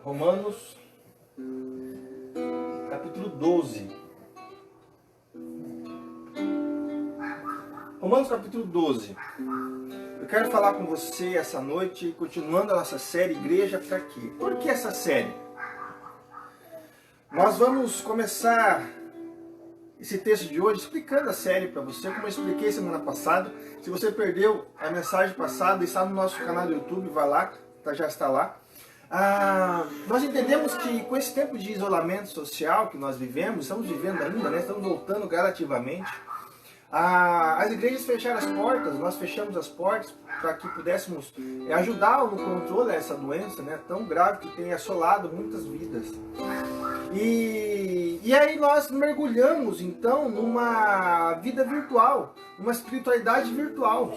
Romanos, capítulo 12. Romanos, capítulo 12. Eu quero falar com você essa noite, continuando a nossa série Igreja para quê? Por que essa série? Nós vamos começar esse texto de hoje explicando a série para você, como eu expliquei semana passada. Se você perdeu a mensagem passada, está no nosso canal do YouTube, vai lá, já está lá. Nós entendemos que com esse tempo de isolamento social que nós vivemos, estamos vivendo ainda, né? Estamos voltando gradativamente. As igrejas fecharam as portas, nós fechamos as portas para que pudéssemos ajudar no controle dessa doença, né, tão grave que tem assolado muitas vidas. E aí nós mergulhamos então numa vida virtual, numa espiritualidade virtual,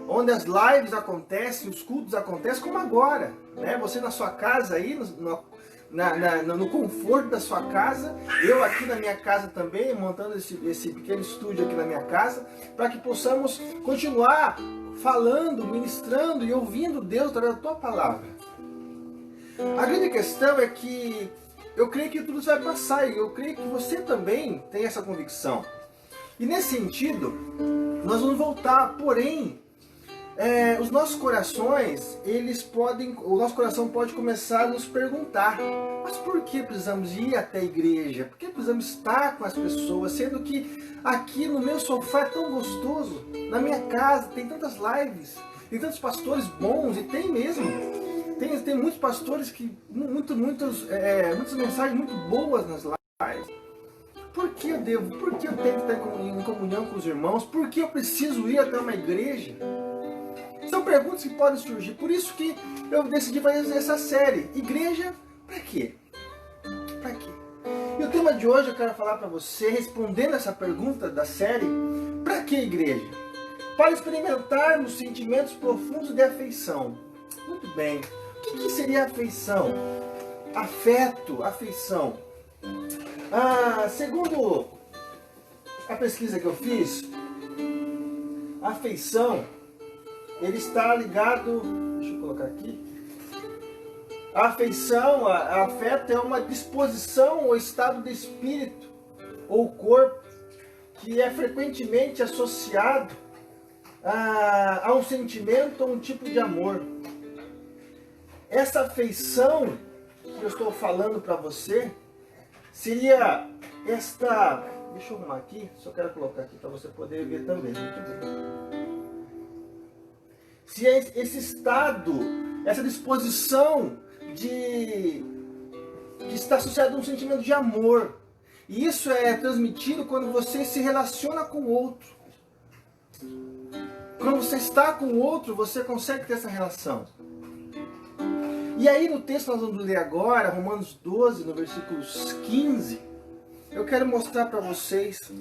onde as lives acontecem, os cultos acontecem como agora, né? Você na sua casa aí, no conforto da sua casa, eu aqui na minha casa também, montando esse pequeno estúdio aqui na minha casa, para que possamos continuar falando, ministrando e ouvindo Deus através da tua palavra. A grande questão é que eu creio que tudo isso vai passar, e eu creio que você também tem essa convicção. E nesse sentido, nós vamos voltar, porém, os nossos corações, o nosso coração pode começar a nos perguntar: mas por que precisamos ir até a igreja? Por que precisamos estar com as pessoas? Sendo que aqui no meu sofá é tão gostoso, na minha casa tem tantas lives, tem tantos pastores bons, e tem mesmo. Tem muitos pastores que, muitas mensagens muito boas nas lives. Por que eu tenho que estar em comunhão com os irmãos? Por que eu preciso ir até uma igreja? São perguntas que podem surgir, por isso que eu decidi fazer essa série. Igreja, para quê? Para quê? E o tema de hoje eu quero falar para você, respondendo essa pergunta da série: para que igreja? Para experimentarmos sentimentos profundos de afeição. Muito bem, o que seria afeição? Afeto, afeição. Segundo a pesquisa que eu fiz, afeição, ele está ligado, deixa eu colocar aqui, a afeição, afeto é uma disposição ou estado de espírito ou corpo que é frequentemente associado a um sentimento ou um tipo de amor. Essa afeição que eu estou falando para você seria esta, deixa eu arrumar aqui, só quero colocar aqui para você poder ver também, muito bem. Se esse estado, essa disposição que está associado a um sentimento de amor. E isso é transmitido quando você se relaciona com o outro. Quando você está com o outro, você consegue ter essa relação. E aí no texto que nós vamos ler agora, Romanos 12, no versículo 15, eu quero mostrar para vocês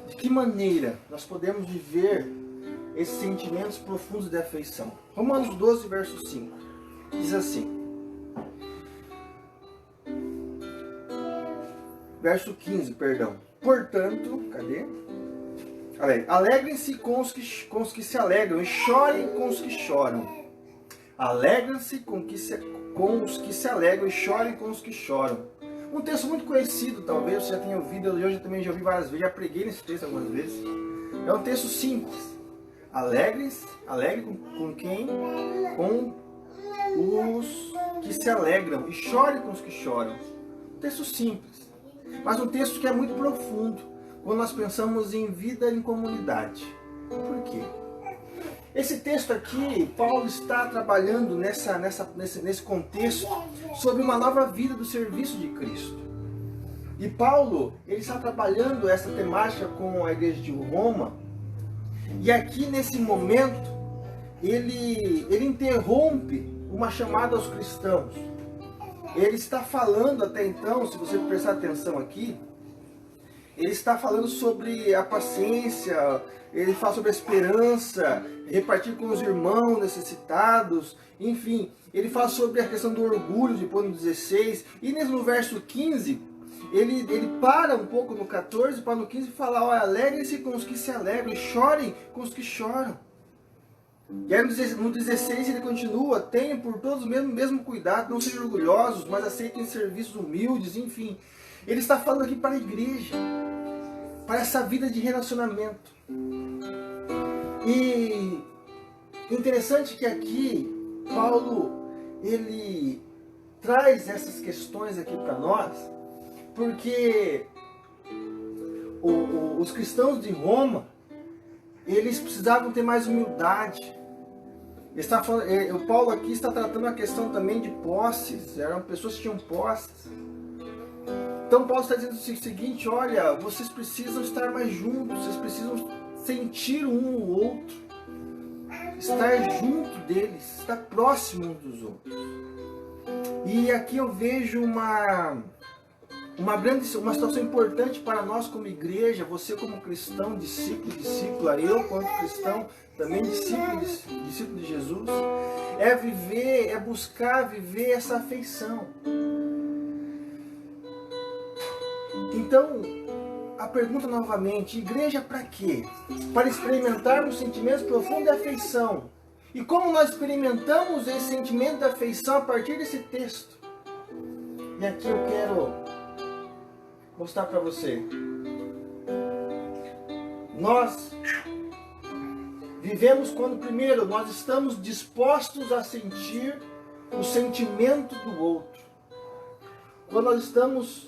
de que maneira nós podemos viver esses sentimentos profundos de afeição. Romanos 12, verso 5. Diz assim. Verso 15, perdão. Portanto, cadê? Alegrem-se com os que se alegram e chorem com os que choram. Alegrem-se com os que se alegram e chorem com os que choram. Um texto muito conhecido, talvez você já tenha ouvido, eu também já ouvi várias vezes, já preguei nesse texto algumas vezes. É um texto simples. Alegre com quem? Com os que se alegram e chore com os que choram. Um texto simples, mas um texto que é muito profundo quando nós pensamos em vida em comunidade. Por quê? Esse texto aqui, Paulo está trabalhando nesse contexto sobre uma nova vida do serviço de Cristo. E Paulo, ele está trabalhando essa temática com a igreja de Roma. E aqui nesse momento, ele interrompe uma chamada aos cristãos. Ele está falando até então, se você prestar atenção aqui, ele está falando sobre a paciência, ele fala sobre a esperança, repartir com os irmãos necessitados, enfim, ele fala sobre a questão do orgulho, depois no 16, e no verso 15, ele para um pouco no 14, para no 15 falar: olha, alegrem-se com os que se alegram, e chorem com os que choram. E aí no 16 ele continua: tenham por todos o mesmo cuidado, não sejam orgulhosos, mas aceitem serviços humildes, enfim. Ele está falando aqui para a igreja, para essa vida de relacionamento. E interessante que aqui Paulo, ele traz essas questões aqui para nós, porque os cristãos de Roma, eles precisavam ter mais humildade. O Paulo aqui está tratando a questão também de posses, eram pessoas que tinham posses. Então Paulo está dizendo o seguinte: olha, vocês precisam estar mais juntos, vocês precisam sentir um ao outro, estar junto deles, estar próximo uns dos outros. E aqui eu vejo uma situação importante para nós como igreja, você como cristão, discípula, eu quanto cristão, também discípulo de Jesus, é buscar viver essa afeição. Então, a pergunta novamente: igreja para quê? Para experimentarmos sentimentos profundos de afeição. E como nós experimentamos esse sentimento de afeição a partir desse texto? E aqui eu quero mostrar para você. Nós vivemos quando, primeiro, nós estamos dispostos a sentir o sentimento do outro. Quando nós estamos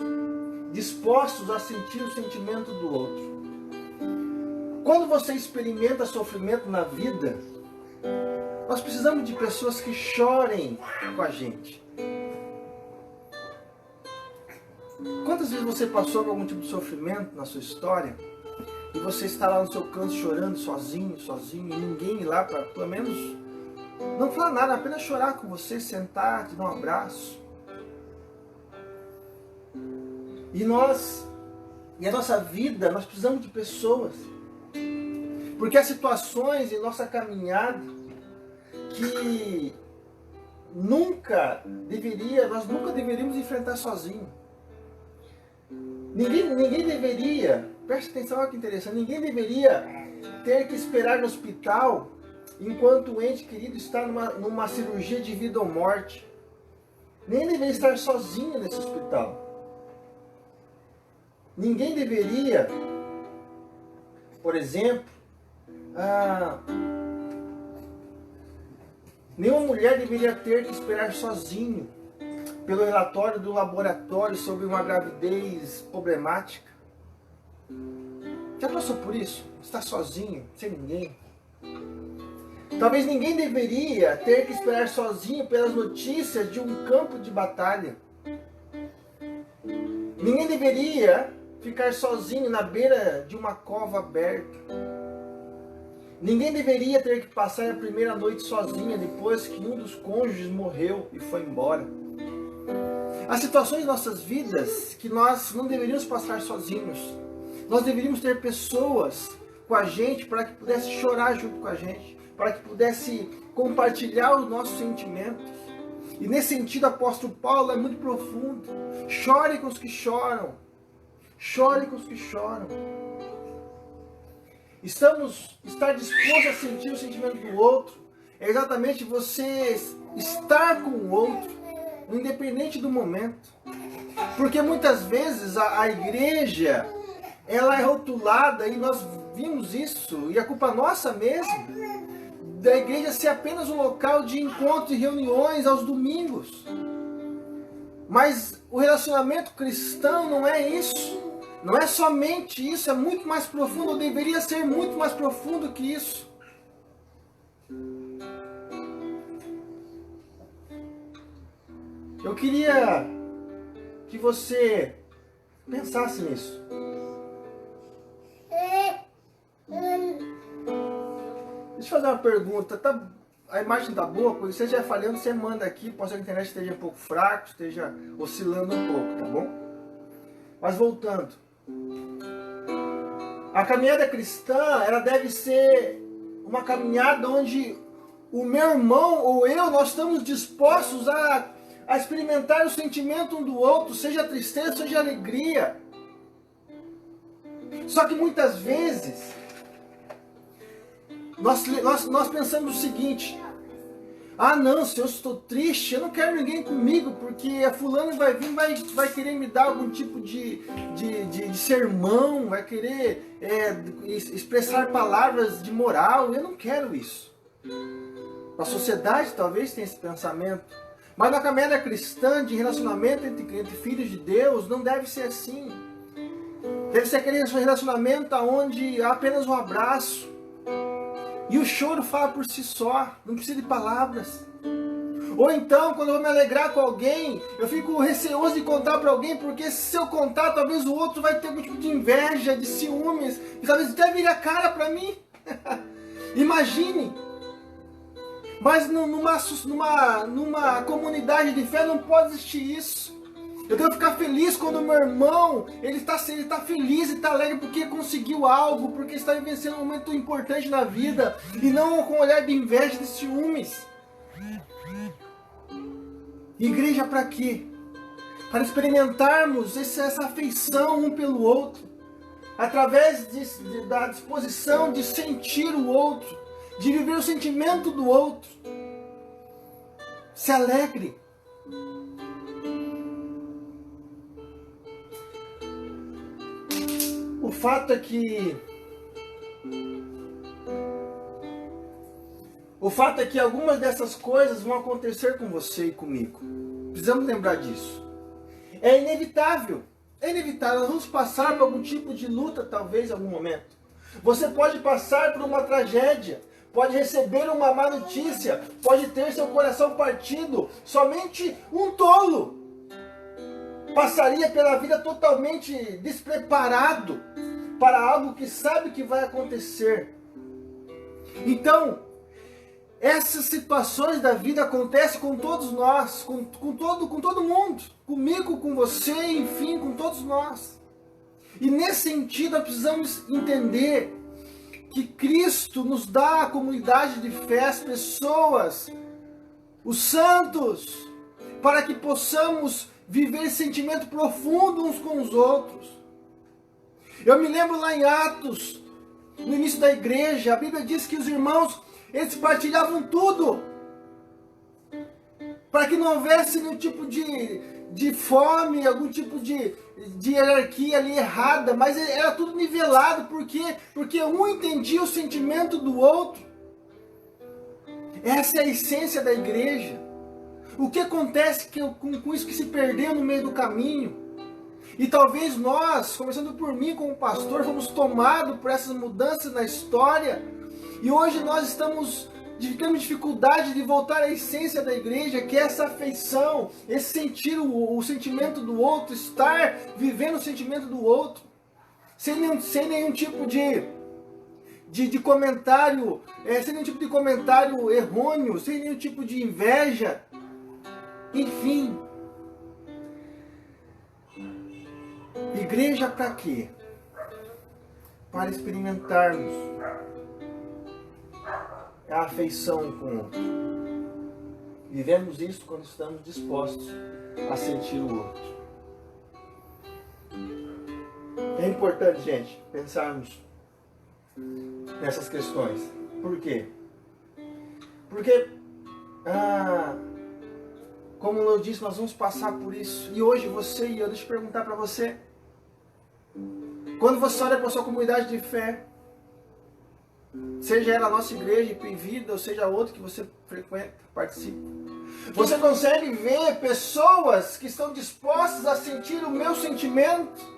dispostos a sentir o sentimento do outro. Quando você experimenta sofrimento na vida, nós precisamos de pessoas que chorem com a gente. Quantas vezes você passou por algum tipo de sofrimento na sua história e você está lá no seu canto chorando sozinho, e ninguém lá para, pelo menos, não falar nada, apenas chorar com você, sentar, te dar um abraço. E a nossa vida, nós precisamos de pessoas. Porque há situações em nossa caminhada que nós nunca deveríamos enfrentar sozinho. Ninguém deveria, preste atenção, olha que interessante, ninguém deveria ter que esperar no hospital enquanto o ente querido está numa cirurgia de vida ou morte. Nem deveria estar sozinho nesse hospital. Ninguém deveria, por exemplo, nenhuma mulher deveria ter que esperar sozinho pelo relatório do laboratório sobre uma gravidez problemática. Já passou por isso? Está sozinho, sem ninguém? Talvez ninguém deveria ter que esperar sozinho pelas notícias de um campo de batalha. Ninguém deveria ficar sozinho na beira de uma cova aberta. Ninguém deveria ter que passar a primeira noite sozinha depois que um dos cônjuges morreu e foi embora. Há situações em nossas vidas que nós não deveríamos passar sozinhos. Nós deveríamos ter pessoas com a gente para que pudesse chorar junto com a gente, para que pudesse compartilhar os nossos sentimentos. E nesse sentido, o apóstolo Paulo é muito profundo. Chore com os que choram. Chore com os que choram. Estar disposto a sentir o sentimento do outro é exatamente você estar com o outro, independente do momento. Porque muitas vezes a igreja, ela é rotulada, e nós vimos isso, e a culpa nossa mesmo, da igreja ser apenas um local de encontro e reuniões aos domingos. Mas o relacionamento cristão não é isso. Não é somente isso, é muito mais profundo, ou deveria ser muito mais profundo que isso. Eu queria que você pensasse nisso. Deixa eu fazer uma pergunta. A imagem tá boa? Quando você estiver falhando, você manda aqui. Pode ser que a internet esteja um pouco fraca, esteja oscilando um pouco, tá bom? Mas voltando. A caminhada cristã, ela deve ser uma caminhada onde o meu irmão ou eu, nós estamos dispostos a experimentar o sentimento um do outro, seja tristeza, seja alegria. Só que muitas vezes Nós pensamos o seguinte: ah não, se eu estou triste, eu não quero ninguém comigo, porque a fulana vai vir, vai querer me dar algum tipo de sermão, vai querer expressar palavras de moral. Eu não quero isso. A sociedade talvez tenha esse pensamento, mas na caminhada cristã, de relacionamento entre filhos de Deus, não deve ser assim. Deve ser aquele relacionamento onde há apenas um abraço, e o choro fala por si só, não precisa de palavras. Ou então, quando eu vou me alegrar com alguém, eu fico receoso de contar para alguém, porque se eu contar, talvez o outro vai ter algum tipo de inveja, de ciúmes, e talvez até vire a cara para mim. Imagine! Mas numa comunidade de fé não pode existir isso. Eu devo ficar feliz quando o meu irmão, ele está feliz e está alegre porque conseguiu algo, porque está vivenciando um momento importante na vida, e não com um olhar de inveja, de ciúmes. Igreja para quê? Para experimentarmos essa afeição um pelo outro, através da disposição de sentir o outro, de viver o sentimento do outro. Se alegre. O fato é que algumas dessas coisas vão acontecer com você e comigo. Precisamos lembrar disso. É inevitável. É inevitável. Nós vamos passar por algum tipo de luta, talvez, em algum momento. Você pode passar por uma tragédia. Pode receber uma má notícia. Pode ter seu coração partido. Somente um tolo passaria pela vida totalmente despreparado para algo que sabe que vai acontecer. Então, essas situações da vida acontecem com todos nós, com todo mundo, comigo, com você, enfim, com todos nós. E nesse sentido, nós precisamos entender que Cristo nos dá a comunidade de fé, as pessoas, os santos, para que possamos viver esse sentimento profundo uns com os outros. Eu me lembro lá em Atos, no início da igreja, a Bíblia diz que os irmãos, eles partilhavam tudo, para que não houvesse nenhum tipo de fome, algum tipo de hierarquia ali errada, mas era tudo nivelado. Por quê? Porque um entendia o sentimento do outro. Essa é a essência da igreja. O que acontece com isso que se perdeu no meio do caminho? E talvez nós, começando por mim como pastor, fomos tomados por essas mudanças na história. E hoje nós temos dificuldade de voltar à essência da igreja, que é essa afeição, esse sentir o sentimento do outro, estar vivendo o sentimento do outro, sem nenhum tipo de comentário, sem nenhum tipo de comentário errôneo, sem nenhum tipo de inveja. Enfim, igreja para quê? Para experimentarmos a afeição com o outro. Vivemos isso quando estamos dispostos a sentir o outro. É importante, gente, pensarmos nessas questões. Por quê? Porque, como eu disse, nós vamos passar por isso. E hoje você e eu, deixa eu perguntar para você. Quando você olha para a sua comunidade de fé, seja ela a nossa igreja, IP Vida, ou seja outra que você frequenta, participa, você consegue ver pessoas que estão dispostas a sentir o meu sentimento?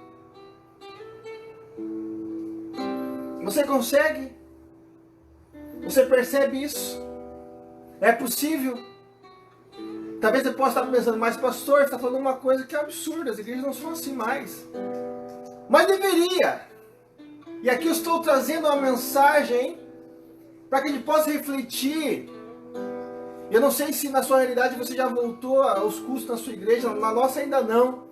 Você consegue? Você percebe isso? É possível? Talvez você possa estar pensando, mas pastor, você está falando uma coisa que é absurda, as igrejas não são assim mais. Mas deveria. E aqui eu estou trazendo uma mensagem para que a gente possa refletir. Eu não sei se na sua realidade você já voltou aos cultos na sua igreja, na nossa ainda não.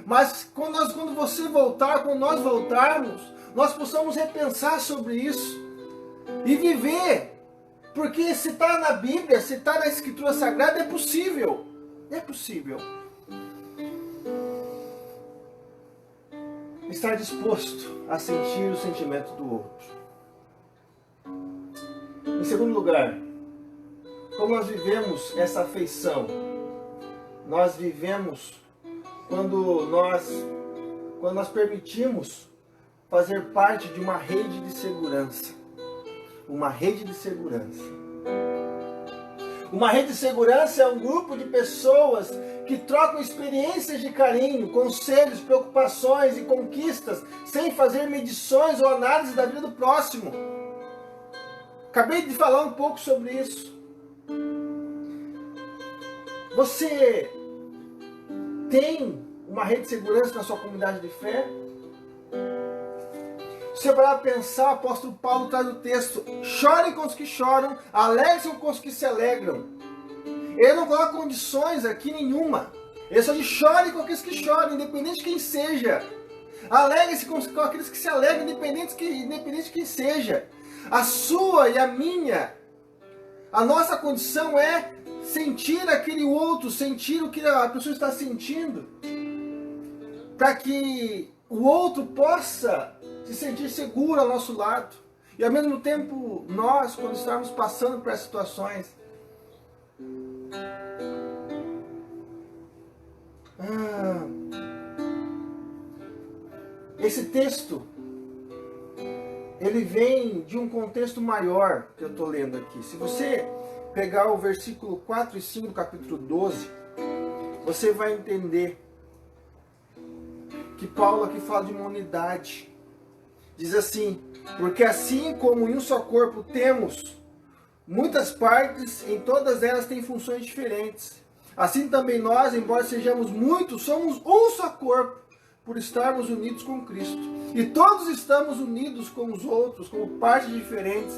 Mas quando você voltar, quando nós voltarmos, nós possamos repensar sobre isso e viver. Porque se está na Bíblia, se está na Escritura Sagrada, é possível. É possível. Estar disposto a sentir o sentimento do outro. Em segundo lugar, como nós vivemos essa afeição? Nós vivemos quando nós permitimos fazer parte de uma rede de segurança. Uma rede de segurança. Uma rede de segurança é um grupo de pessoas que trocam experiências de carinho, conselhos, preocupações e conquistas, sem fazer medições ou análise da vida do próximo. Acabei de falar um pouco sobre isso. Você tem uma rede de segurança na sua comunidade de fé? Se você parar para pensar, o apóstolo Paulo traz o texto: chorem com os que choram, alegrem com os que se alegram. Ele não coloca condições aqui nenhuma. Ele só diz: chorem com aqueles que choram, independente de quem seja. Alegre-se com aqueles que se alegram, independente de quem seja. A sua e a minha, a nossa condição é sentir aquele outro, sentir o que a pessoa está sentindo, para que o outro possa se sentir seguro ao nosso lado. E ao mesmo tempo, nós, quando estamos passando por essas situações, esse texto, ele vem de um contexto maior que eu estou lendo aqui. Se você pegar o versículo 4 e 5 do capítulo 12, você vai entender que Paulo aqui fala de uma unidade. Diz assim: porque assim como em um só corpo temos muitas partes, em todas elas tem funções diferentes. Assim também nós, embora sejamos muitos, somos um só corpo, por estarmos unidos com Cristo. E todos estamos unidos com os outros, como partes diferentes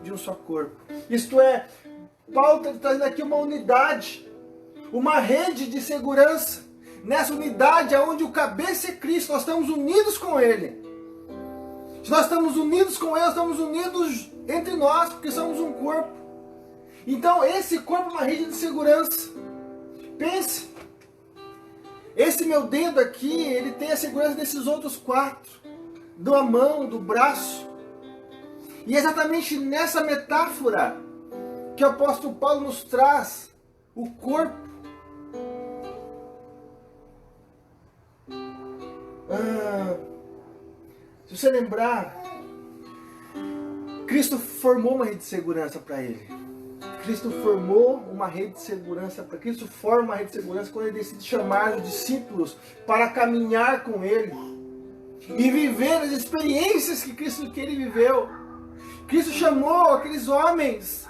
de um só corpo. Isto é, Paulo está trazendo aqui uma unidade, uma rede de segurança. Nessa unidade, onde o cabeça é Cristo, nós estamos unidos com Ele. Se nós estamos unidos com Ele, nós estamos unidos entre nós, porque somos um corpo. Então, esse corpo é uma rede de segurança. Pense, esse meu dedo aqui, ele tem a segurança desses outros 4, da mão, do braço. E é exatamente nessa metáfora que o apóstolo Paulo nos traz o corpo. Se você lembrar, Cristo formou uma rede de segurança para ele. Cristo formou uma rede de segurança para Cristo forma uma rede de segurança quando ele decide chamar os discípulos para caminhar com ele e viver as experiências que ele viveu. Cristo chamou aqueles homens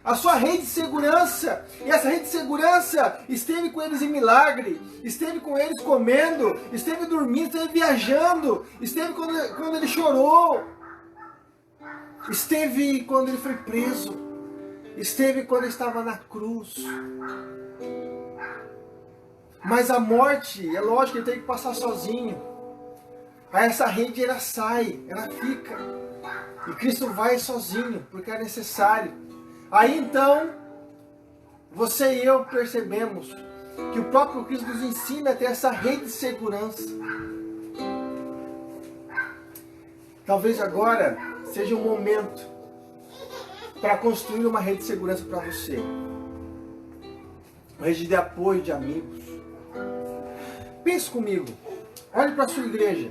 a sua rede de segurança, e essa rede de segurança esteve com eles em milagre, esteve com eles comendo, esteve dormindo, esteve viajando, esteve quando ele chorou, esteve quando ele foi preso, esteve quando ele estava na cruz. Mas a morte, é lógico que ele tem que passar sozinho. Aí essa rede ela sai, ela fica, e Cristo vai sozinho, porque é necessário. Aí então, você e eu percebemos que o próprio Cristo nos ensina a ter essa rede de segurança. Talvez agora seja um momento para construir uma rede de segurança para você. Uma rede de apoio de amigos. Pense comigo, olhe para a sua igreja.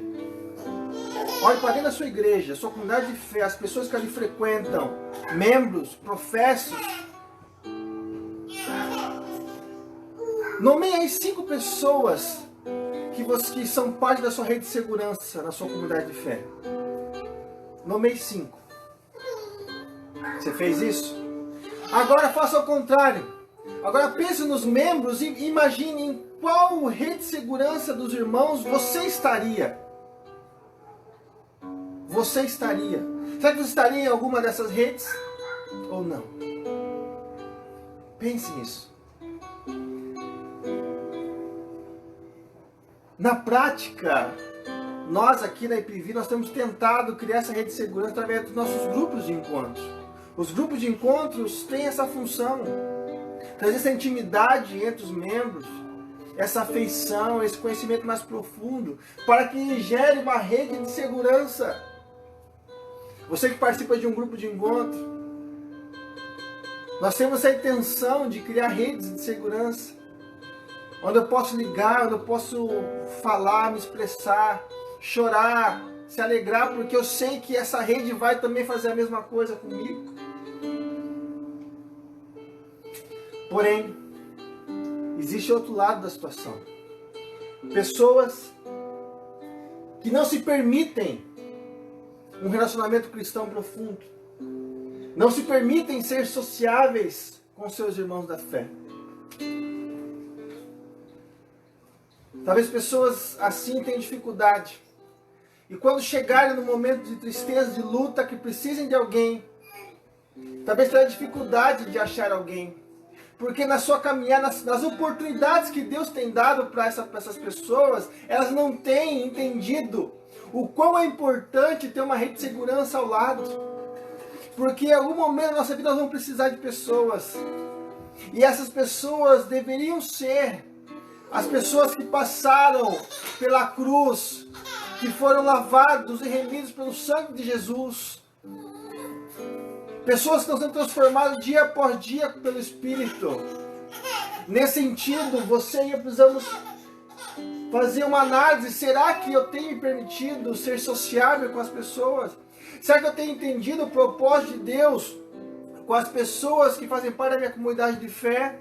Olhe para dentro da sua igreja, sua comunidade de fé, as pessoas que ali frequentam, membros, professos. Nomeie aí 5 pessoas que são parte da sua rede de segurança na sua comunidade de fé. Nomeie 5. Você fez isso? Agora faça o contrário. Agora pense nos membros e imagine em qual rede de segurança dos irmãos você estaria. Você estaria. Será que você estaria em alguma dessas redes? Ou não? Pense nisso. Na prática, nós aqui na IPV, nós temos tentado criar essa rede de segurança através dos nossos grupos de encontros. Os grupos de encontros têm essa função. Trazer essa intimidade entre os membros, essa afeição, esse conhecimento mais profundo, para que gere uma rede de segurança. Você que participa de um grupo de encontro, Nós temos a intenção de criar redes de segurança, onde eu posso ligar, onde eu posso falar, me expressar, chorar, se alegrar, porque eu sei que essa rede vai também fazer a mesma coisa comigo. Porém, existe outro lado da situação. Pessoas que não se permitem um relacionamento cristão profundo, não se permitem ser sociáveis com seus irmãos da fé. Talvez pessoas assim tenham dificuldade. E quando chegarem no momento de tristeza, de luta, que precisem de alguém, talvez tenham dificuldade de achar alguém. Porque na sua caminhada, nas oportunidades que Deus tem dado para essas pessoas, elas não têm entendido o quão é importante ter uma rede de segurança ao lado. Porque em algum momento da nossa vida nós vamos precisar de pessoas. E essas pessoas deveriam ser as pessoas que passaram pela cruz, que foram lavados e remidos pelo sangue de Jesus. Pessoas que estão sendo transformadas dia após dia pelo Espírito. Nesse sentido, você e eu precisamos fazer uma análise. Será que eu tenho me permitido ser sociável com as pessoas? Será que eu tenho entendido o propósito de Deus com as pessoas que fazem parte da minha comunidade de fé?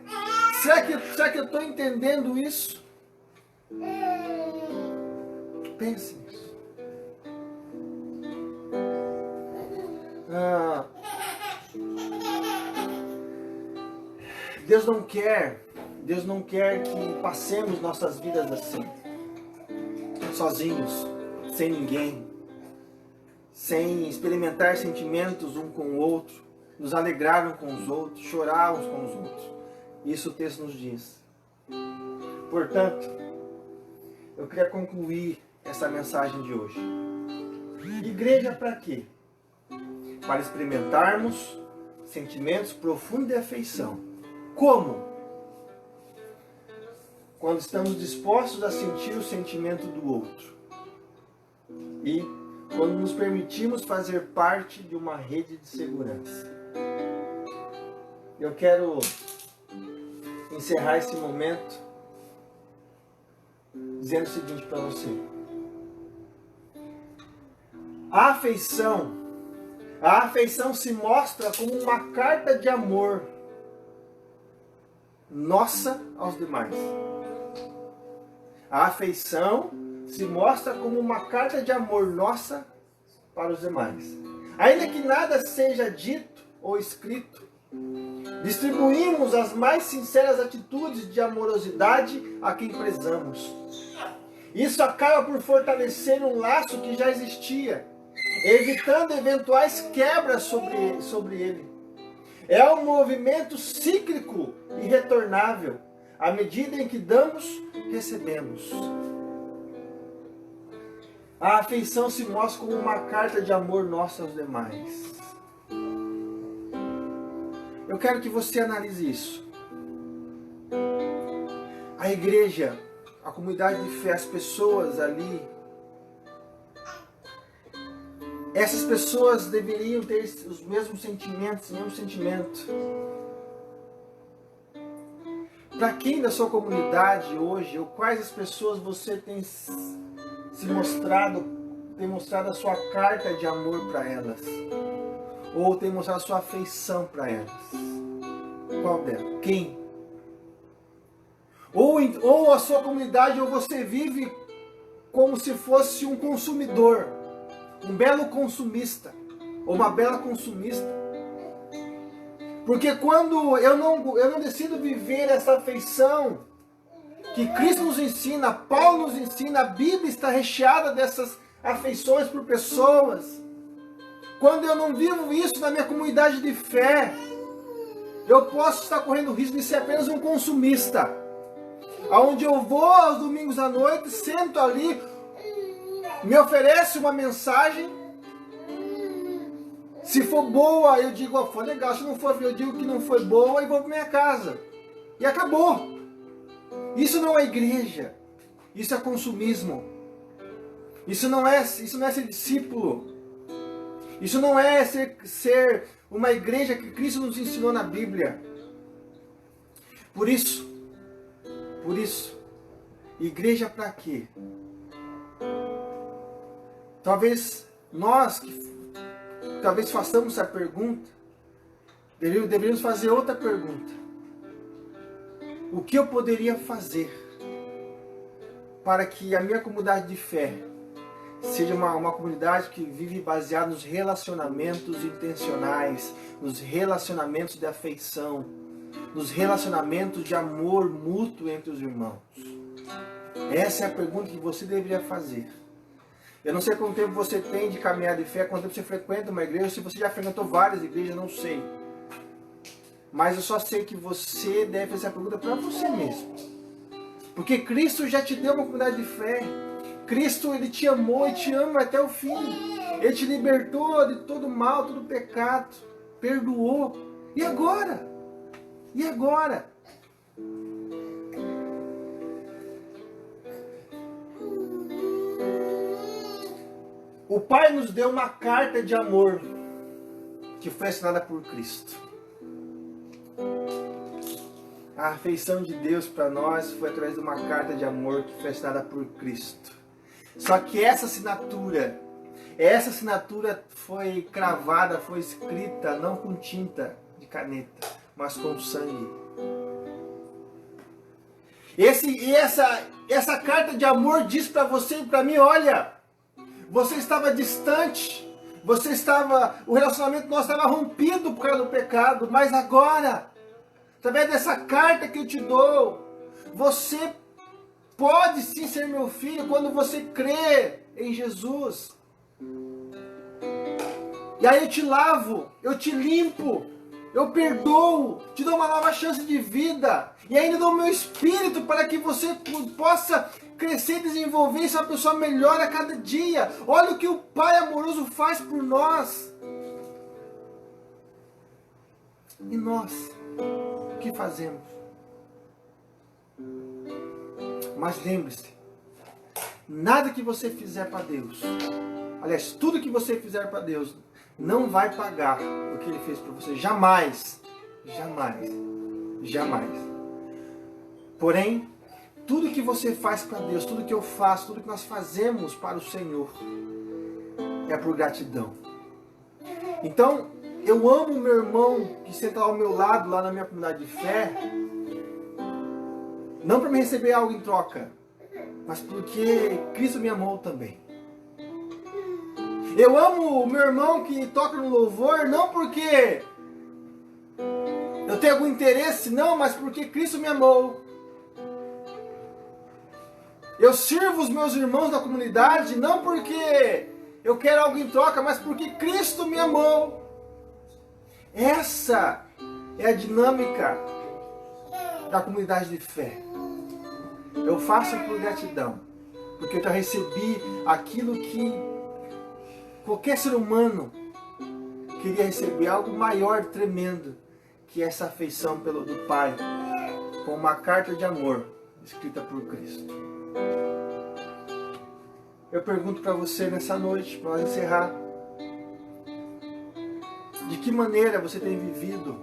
Será que eu estou entendendo isso? Pense nisso. Deus não quer que passemos nossas vidas assim, sozinhos, sem ninguém, sem experimentar sentimentos um com o outro, nos alegrar um com os outros, chorar uns com os outros. Isso o texto nos diz. Portanto, eu queria concluir essa mensagem de hoje. Igreja para quê? Para experimentarmos sentimentos profundos de afeição. Como? Quando estamos dispostos a sentir o sentimento do outro. E quando nos permitimos fazer parte de uma rede de segurança. Eu quero encerrar esse momento dizendo o seguinte para você. A afeição se mostra como uma carta de amor nossa aos demais. A afeição se mostra como uma carta de amor nossa para os demais. Ainda que nada seja dito ou escrito, distribuímos as mais sinceras atitudes de amorosidade a quem prezamos. Isso acaba por fortalecer um laço que já existia, evitando eventuais quebras sobre ele. É um movimento cíclico e retornável. À medida em que damos, recebemos. A afeição se mostra como uma carta de amor nossa aos demais. Eu quero que você analise isso. A igreja, a comunidade de fé, as pessoas ali, essas pessoas deveriam ter os mesmos sentimentos, o mesmo sentimento. Para quem da sua comunidade hoje, ou quais as pessoas você tem mostrado a sua carta de amor para elas? Ou tem mostrado a sua afeição para elas? Qual delas? Quem? Ou a sua comunidade, ou você vive como se fosse um consumidor, um belo consumista, ou uma bela consumista. Porque quando eu não decido viver essa afeição que Cristo nos ensina, Paulo nos ensina, a Bíblia está recheada dessas afeições por pessoas. Quando eu não vivo isso na minha comunidade de fé, eu posso estar correndo o risco de ser apenas um consumista. Onde eu vou aos domingos à noite, sento ali, me oferece uma mensagem. Se for boa, eu digo, oh, foi legal. Se não for, eu digo que não foi boa e vou para minha casa. E acabou. Isso não é igreja. Isso é consumismo. Isso não é ser discípulo. Isso não é ser uma igreja que Cristo nos ensinou na Bíblia. Por isso, igreja para quê? Talvez façamos essa pergunta, deveríamos fazer outra pergunta. O que eu poderia fazer para que a minha comunidade de fé seja uma comunidade que vive baseada nos relacionamentos intencionais, nos relacionamentos de afeição, nos relacionamentos de amor mútuo entre os irmãos? Essa é a pergunta que você deveria fazer. Eu não sei quanto tempo você tem de caminhar de fé, quanto tempo você frequenta uma igreja, se você já frequentou várias igrejas, não sei. Mas eu só sei que você deve fazer essa pergunta para você mesmo. Porque Cristo já te deu uma comunidade de fé. Cristo, Ele te amou e te ama até o fim. Ele te libertou de todo mal, todo pecado. Perdoou. E agora? E agora? O Pai nos deu uma carta de amor que foi assinada por Cristo. A afeição de Deus para nós foi através de uma carta de amor que foi assinada por Cristo. Só que essa assinatura foi cravada, foi escrita não com tinta de caneta, mas com sangue. Essa carta de amor diz para você e para mim, olha, você estava distante, o relacionamento nosso estava rompido por causa do pecado, mas agora, através dessa carta que eu te dou, você pode sim ser meu filho quando você crê em Jesus. E aí eu te lavo, eu te limpo, eu perdoo, te dou uma nova chance de vida. E ainda dou o meu espírito para que você possa crescer e desenvolver e ser uma pessoa melhor a cada dia. Olha o que o Pai amoroso faz por nós. E nós, o que fazemos? Mas lembre-se, nada que você fizer para Deus, aliás, tudo que você fizer para Deus, não vai pagar o que Ele fez por você. Jamais. Jamais. Jamais. Porém, tudo que você faz para Deus, tudo que eu faço, tudo que nós fazemos para o Senhor, é por gratidão. Então, eu amo o meu irmão que senta ao meu lado, lá na minha comunidade de fé, não para me receber algo em troca, mas porque Cristo me amou também. Eu amo o meu irmão que toca no louvor, não porque eu tenho algum interesse, não, mas porque Cristo me amou. Eu sirvo os meus irmãos da comunidade, não porque eu quero algo em troca, mas porque Cristo me amou. Essa é a dinâmica da comunidade de fé. Eu faço por gratidão, porque eu já recebi aquilo que qualquer ser humano queria receber, algo maior, tremendo, que essa afeição do Pai, com uma carta de amor escrita por Cristo. Eu pergunto para você nessa noite, para nós encerrar, de que maneira você tem vivido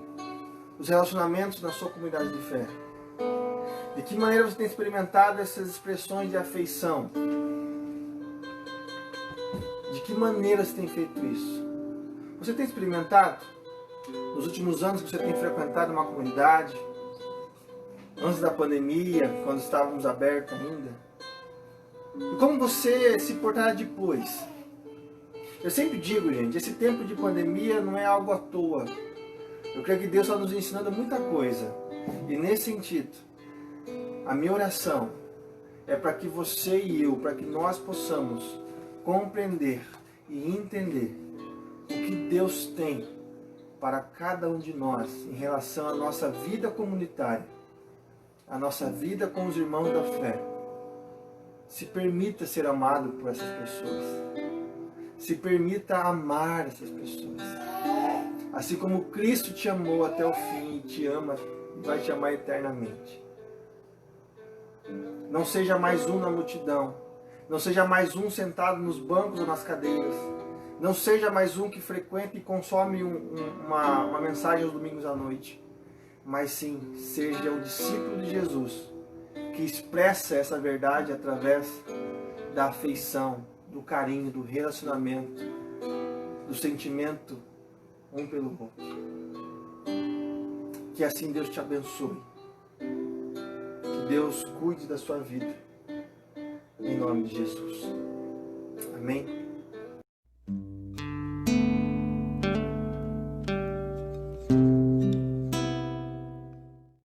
os relacionamentos na sua comunidade de fé? De que maneira você tem experimentado essas expressões de afeição? De que maneira você tem feito isso? Você tem experimentado nos últimos anos que você tem frequentado uma comunidade? Antes da pandemia, quando estávamos abertos ainda? E como você se portará depois? Eu sempre digo, gente, esse tempo de pandemia não é algo à toa. Eu creio que Deus está nos ensinando muita coisa. E nesse sentido, a minha oração é para que você e eu, para que nós possamos compreender e entender o que Deus tem para cada um de nós em relação à nossa vida comunitária, a nossa vida com os irmãos da fé. Se permita ser amado por essas pessoas. Se permita amar essas pessoas. Assim como Cristo te amou até o fim e te ama e vai te amar eternamente. Não seja mais um na multidão. Não seja mais um sentado nos bancos ou nas cadeiras. Não seja mais um que frequenta e consome uma mensagem aos domingos à noite. Mas sim, seja o discípulo de Jesus, que expressa essa verdade através da afeição, do carinho, do relacionamento, do sentimento um pelo outro. Que assim Deus te abençoe. Que Deus cuide da sua vida. Em nome de Jesus. Amém?